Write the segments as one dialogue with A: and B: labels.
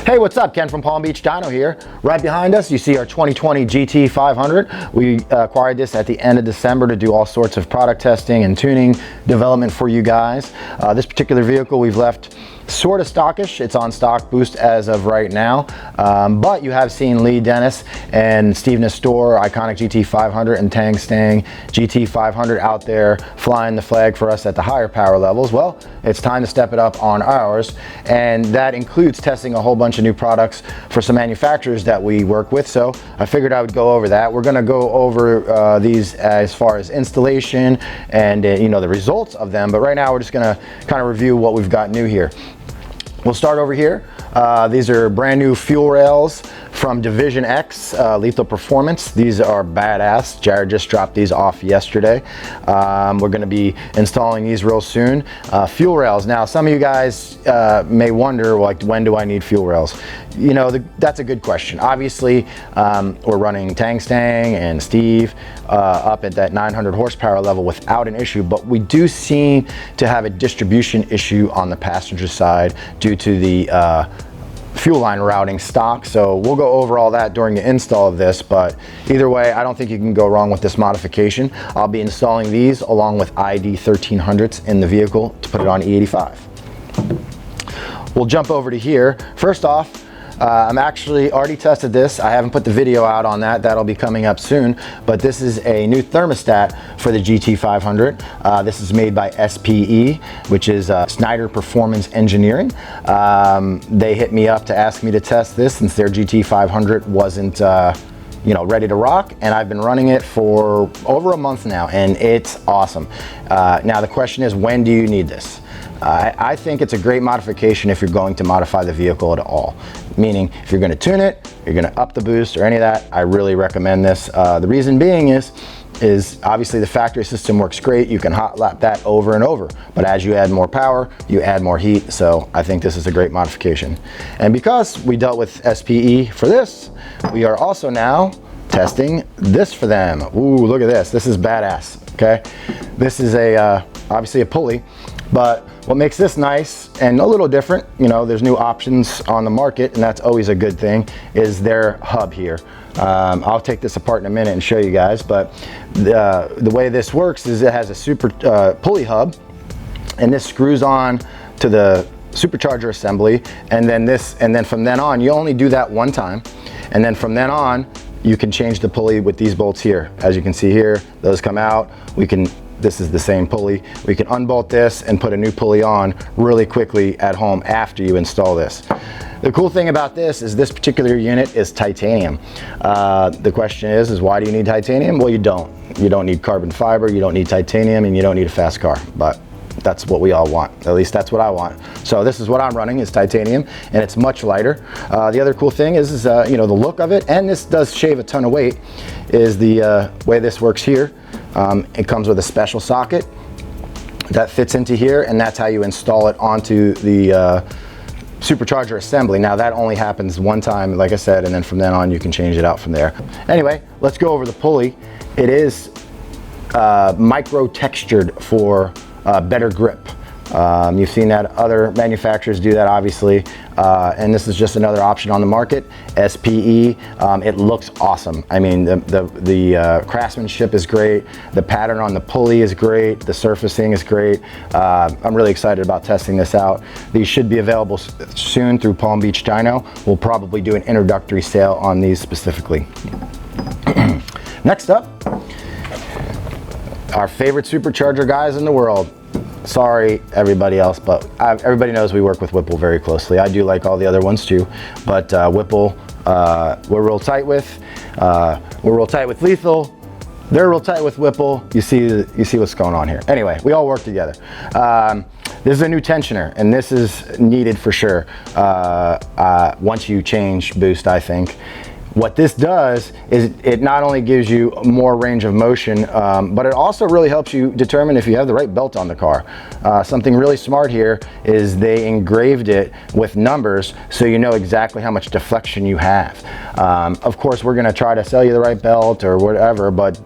A: Hey, what's up? Ken from Palm Beach Dyno here. Right behind us, you see our 2020 Gt500. We acquired this at the end of December to do all sorts of product testing and tuning development for you guys. This particular vehicle we've left sort of stockish. It's on stock boost as of right now, but you have seen Lee Dennis and Steve Nestor, iconic Gt500, and Tang Stang Gt500 out there flying the flag for us at the higher power levels. Well, it's time to step it up on ours, and that includes testing a whole bunch of new products for some manufacturers that we work with. So I figured I would go over that. We're going to go over these as far as installation and the results of them, but right now we're just going to kind of review what we've got new here. We'll start over here. These are brand new fuel rails from Division X, Lethal Performance. These are badass. Jared just dropped these off yesterday. We're gonna be installing these real soon. Fuel rails. Now, some of you guys may wonder, like, when do I need fuel rails? That's a good question. Obviously, we're running Tang Stang and Steve up at that 900 horsepower level without an issue, but we do seem to have a distribution issue on the passenger side due to the fuel line routing stock. So we'll go over all that during the install of this, but either way, I don't think you can go wrong with this modification. I'll be installing these along with ID 1300s in the vehicle to put it on E85. We'll jump over to here. First off, I'm actually already tested this. I haven't put the video out on that. That'll be coming up soon, but this is a new thermostat for the Gt500. This is made by SPE, which is Snyder Performance Engineering. They hit me up to ask me to test this since their Gt500 wasn't ready to rock, and I've been running it for over a month now, and it's awesome. Now the question is, when do you need this? I think it's a great modification if you're going to modify the vehicle at all. Meaning, if you're going to tune it, you're going to up the boost or any of that, I really recommend this. The reason being is obviously the factory system works great. You can hot lap that over and over, but as you add more power, you add more heat. So I think this is a great modification. And because we dealt with SPE for this, we are also now testing this for them. Ooh, look at this. This is badass. Okay, this is obviously a pulley, but what makes this nice and a little different, there's new options on the market, and that's always a good thing, is their hub here. I'll take this apart in a minute and show you guys, but the way this works is it has a super pulley hub, and this screws on to the supercharger assembly, and then from then on, you only do that one time, and then from then on, you can change the pulley with these bolts here. As you can see here, those come out. This is the same pulley. We can unbolt this and put a new pulley on really quickly at home after you install this. The cool thing about this is this particular unit is titanium. The question is why do you need titanium? Well, you don't. You don't need carbon fiber, you don't need titanium, and you don't need a fast car, but that's what we all want. At least that's what I want. So this is what I'm running, is titanium, and it's much lighter. The other cool thing is the look of it, and this does shave a ton of weight, is the way this works here. It comes with a special socket that fits into here, and that's how you install it onto the supercharger assembly. Now that only happens one time, like I said, and then from then on you can change it out from there. Anyway, let's go over the pulley. It is micro textured for better grip. You've seen that other manufacturers do that, obviously, and this is just another option on the market. SPE, it looks awesome. I mean, the craftsmanship is great, the pattern on the pulley is great, the surfacing is great. I'm really excited about testing this out. These should be available soon through Palm Beach Dyno. We'll probably do an introductory sale on these specifically. Next up, our favorite supercharger guys in the world. Sorry, everybody else, but everybody knows we work with Whipple very closely. I do like all the other ones too, but Whipple, we're real tight with. We're real tight with Lethal. They're real tight with Whipple. You see what's going on here. Anyway, we all work together. This is a new tensioner, and this is needed for sure once you change boost, I think. What this does is it not only gives you more range of motion, but it also really helps you determine if you have the right belt on the car. Something really smart here is they engraved it with numbers so you know exactly how much deflection you have. Of course, we're going to try to sell you the right belt or whatever, but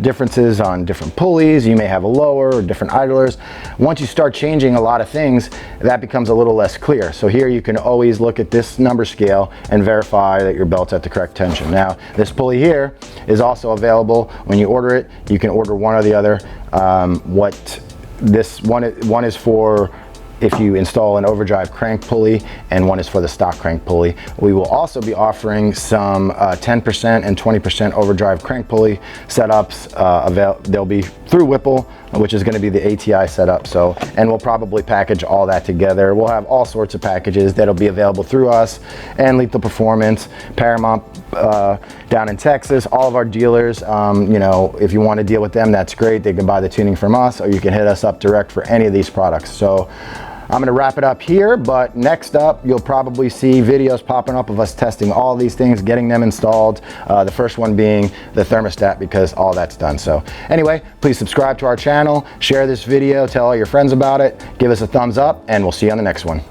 A: differences on different pulleys, you may have a lower or different idlers. Once you start changing a lot of things, that becomes a little less clear. So here you can always look at this number scale and verify that your belt's at the correct tension. Now, this pulley here is also available. When you order it, you can order one or the other. One is for if you install an overdrive crank pulley, and one is for the stock crank pulley. We will also be offering some 10% and 20% overdrive crank pulley setups. They'll be through Whipple, which is going to be the ATI setup. So, and we'll probably package all that together. We'll have all sorts of packages that'll be available through us and Lethal Performance, Paramount down in Texas, all of our dealers. You know, if you want to deal with them, that's great. They can buy the tuning from us, or you can hit us up direct for any of these products. So I'm going to wrap it up here, but next up you'll probably see videos popping up of us testing all these things, getting them installed. The first one being the thermostat, because all that's done. So anyway, please subscribe to our channel, share this video, tell all your friends about it, give us a thumbs up, and we'll see you on the next one.